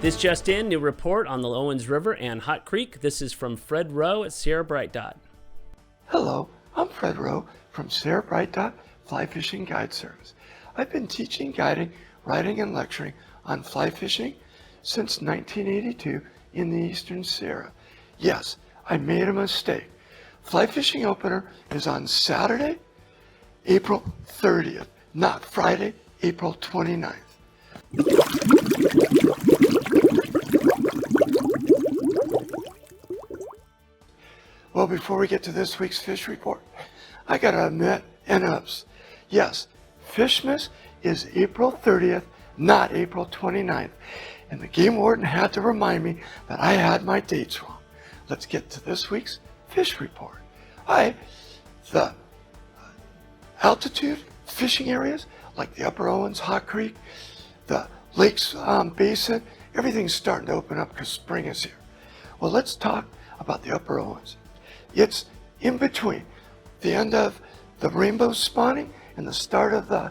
This just in, new report on the Owens River and Hot Creek. This is from Fred Rowe at Sierra Bright Dot. Hello, I'm Fred Rowe from Sierra Bright Dot Fly Fishing Guide Service. I've been teaching, guiding, writing, and lecturing on fly fishing since 1982 in the Eastern Sierra. Yes, I made a mistake. Fly fishing opener is on Saturday, April 30th, not Friday, April 29th. Well, before we get to this week's fish report, I gotta admit and ups. Yes, Fishmas is April 30th, not April 29th. And the game warden had to remind me that I had my dates wrong. Let's get to this week's fish report. The altitude fishing areas like the Upper Owens, Hot Creek, the Lakes Basin, everything's starting to open up because spring is here. Well, let's talk about the Upper Owens. It's in between the end of the rainbow spawning and the start of the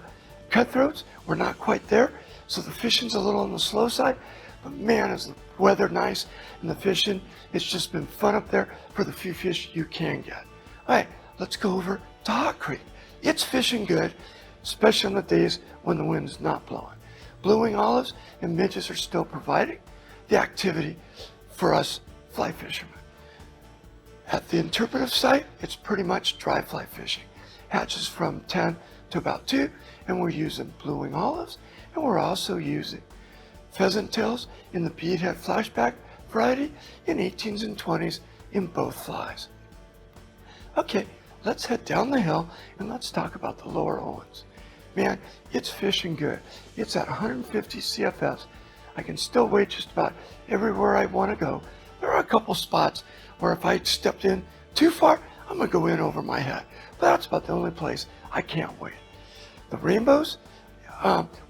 cutthroats. We're not quite there, so the fishing's a little on the slow side, but man, is the weather nice and the fishing, it's just been fun up there for the few fish you can get. All right, let's go over to Hot Creek. It's fishing good, especially on the days when the wind's not blowing. Bluewing olives and midges are still providing the activity for us fly fishermen. At the interpretive site, it's pretty much dry fly fishing. Hatches from 10 to about 2, and we're using bluewing olives, and we're also using pheasant tails in the beadhead flashback variety in 18s and 20s in both flies. Okay, let's head down the hill and let's talk about the Lower Owens. Man, it's fishing good. It's at 150 CFS. I can still wade just about everywhere I want to go. There are a couple spots where if I stepped in too far, I'm going to go in over my head. But that's about the only place I can't wade. The rainbows,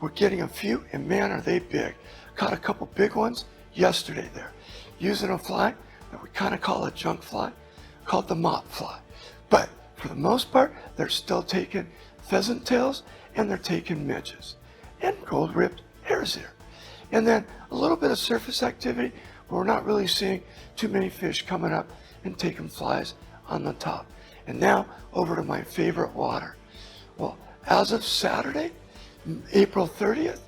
we're getting a few, and man, are they big. Caught a couple big ones yesterday there, using a fly that we kind of call a junk fly, called the mop fly. But for the most part, they're still taking pheasant tails, and they're taking midges, and gold-ribbed hare's ear. And then a little bit of surface activity, but we're not really seeing too many fish coming up and taking flies on the top. And now over to my favorite water. Well, as of Saturday, April 30th,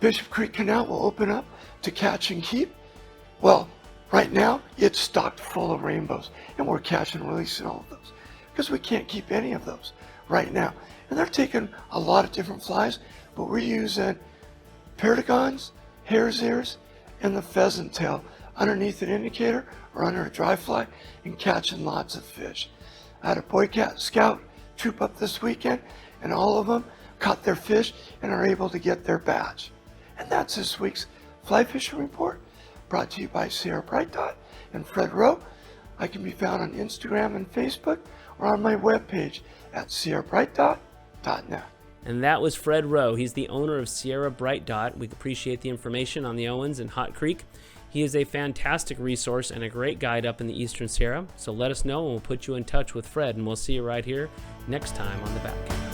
Bishop Creek Canal will open up to catch and keep. Well, right now it's stocked full of rainbows, and we're catching and releasing all of those because we can't keep any of those right now. And they're taking a lot of different flies, but we're using perdigons, hare's ears, and the pheasant tail underneath an indicator or under a dry fly and catching lots of fish. I had a Boy Scout troop up this weekend, and all of them caught their fish and are able to get their badge. And that's this week's Fly Fishing Report, brought to you by Sierra Bright Dot and Fred Rowe. I can be found on Instagram and Facebook or on my webpage at sierrabrightdot.net. And that was Fred Rowe. He's the owner of Sierra Bright Dot. We appreciate the information on the Owens and Hot Creek. He is a fantastic resource and a great guide up in the Eastern Sierra. So let us know and we'll put you in touch with Fred, and we'll see you right here next time on The Back.